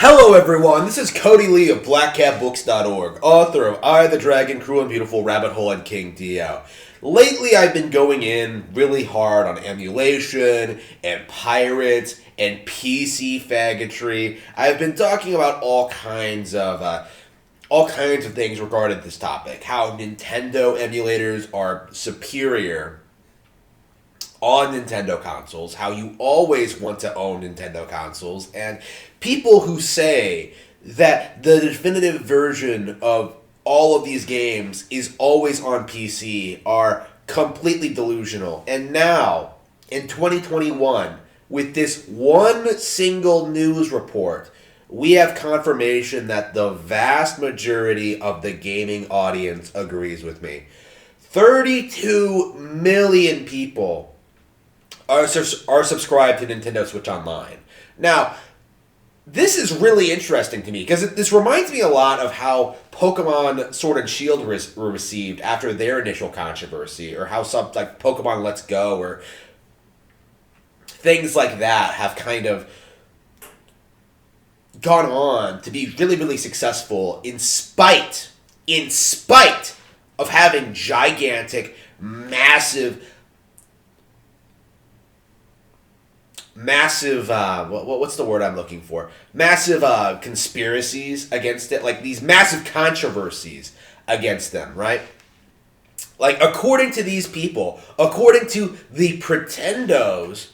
Hello everyone, this is Cody Lee of BlackCatBooks.org, author of I, the Dragon, Cruel and Beautiful, Rabbit Hole, and King Dio. Lately I've been going in really hard on emulation, and pirates, and PC faggotry. I've been talking about all kinds of things regarding this topic. How Nintendo emulators are superior on Nintendo consoles, how you always want to own Nintendo consoles, and people who say that the definitive version of all of these games is always on PC are completely delusional. And now, in 2021, with this one single news report, we have confirmation that the vast majority of the gaming audience agrees with me. 32 million people are subscribed to Nintendo Switch Online. Now, this is really interesting to me because this reminds me a lot of how Pokemon Sword and Shield were received after their initial controversy, or how some like Pokemon Let's Go or things like that have kind of gone on to be really, really successful in spite of having gigantic, massive, what's the word I'm looking for? Massive conspiracies against it, like these massive controversies against them, right? Like, according to these people, according to the Pretendos,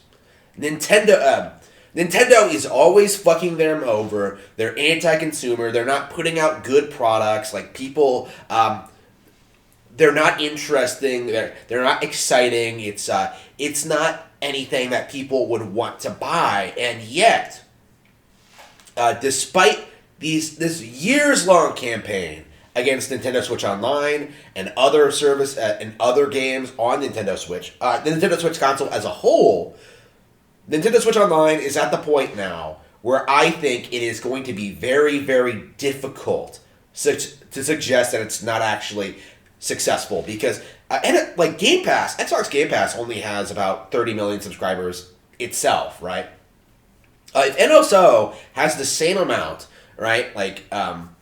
Nintendo is always fucking them over. They're anti-consumer. They're not putting out good products. Like, people, they're not interesting. They're not exciting. It's not anything that people would want to buy, and yet, despite this years-long campaign against Nintendo Switch Online and other service and other games on Nintendo Switch, the Nintendo Switch console as a whole, Nintendo Switch Online is at the point now where I think it is going to be very, very difficult to suggest that it's not actually successful, because like Game Pass, Xbox Game Pass only has about 30 million subscribers itself, right? If NSO has the same amount, right? Like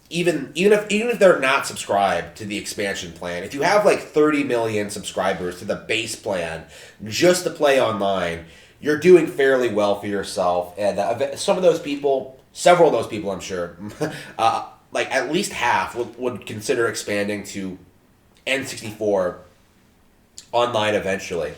even if they're not subscribed to the expansion plan, if you have like 30 million subscribers to the base plan just to play online, you're doing fairly well for yourself. And some of those people, several of those people, I'm sure, like at least half would consider expanding to N64 online eventually.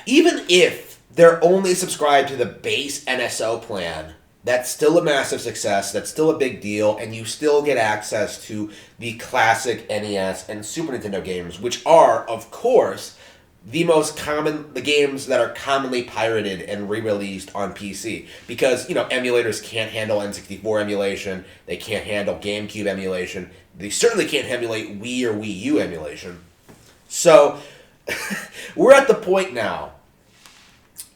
Even if they're only subscribed to the base NSO plan, that's still a massive success, that's still a big deal, and you still get access to the classic NES and Super Nintendo games, which are, of course, the games that are commonly pirated and re-released on PC. Because, emulators can't handle N64 emulation, they can't handle GameCube emulation, they certainly can't emulate Wii or Wii U emulation. So, we're at the point now,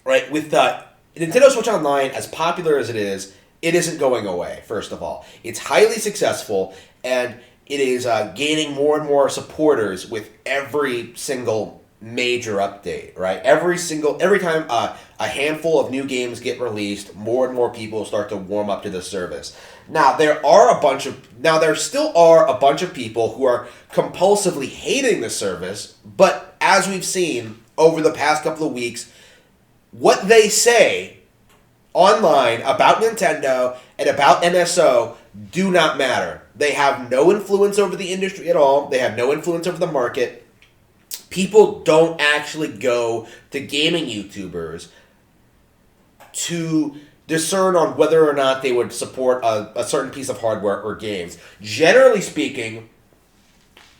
right, with Nintendo Switch Online, as popular as it isn't going away, first of all. It's highly successful, and it is gaining more and more supporters with every single major update, right? Every time a handful of new games get released, more and more people start to warm up to the service. Now there still are a bunch of people who are compulsively hating the service, but as we've seen over the past couple of weeks, what they say online about Nintendo and about NSO do not matter. They have no influence over the industry at all. They have no influence over the market. People don't actually go to gaming YouTubers to discern on whether or not they would support a certain piece of hardware or games. Generally speaking,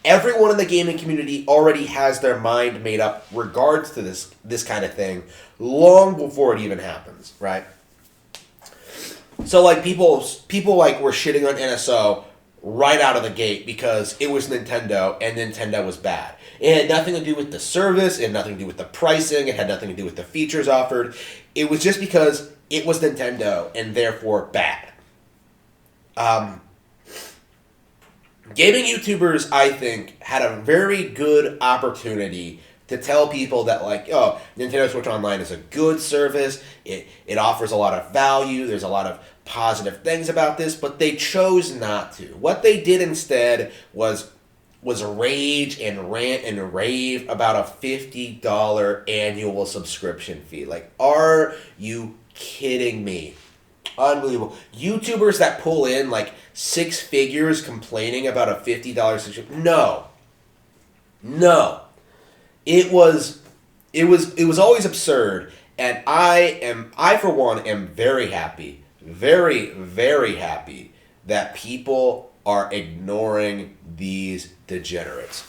everyone in the gaming community already has their mind made up regards to this kind of thing long before it even happens, right? So like people like were shitting on NSO right out of the gate because it was Nintendo and Nintendo was bad. It had nothing to do with the service, it had nothing to do with the pricing, it had nothing to do with the features offered. It was just because it was Nintendo and therefore bad. Gaming YouTubers, I think, had a very good opportunity to to tell people that like, oh, Nintendo Switch Online is a good service. It offers a lot of value. There's a lot of positive things about this, but they chose not to. What they did instead was rage and rant and rave about a $50 annual subscription fee. Like, are you kidding me? Unbelievable. YouTubers that pull in like six figures complaining about a $50 subscription. No. No. It was always absurd, and I for one am very happy, very, very happy that people are ignoring these degenerates.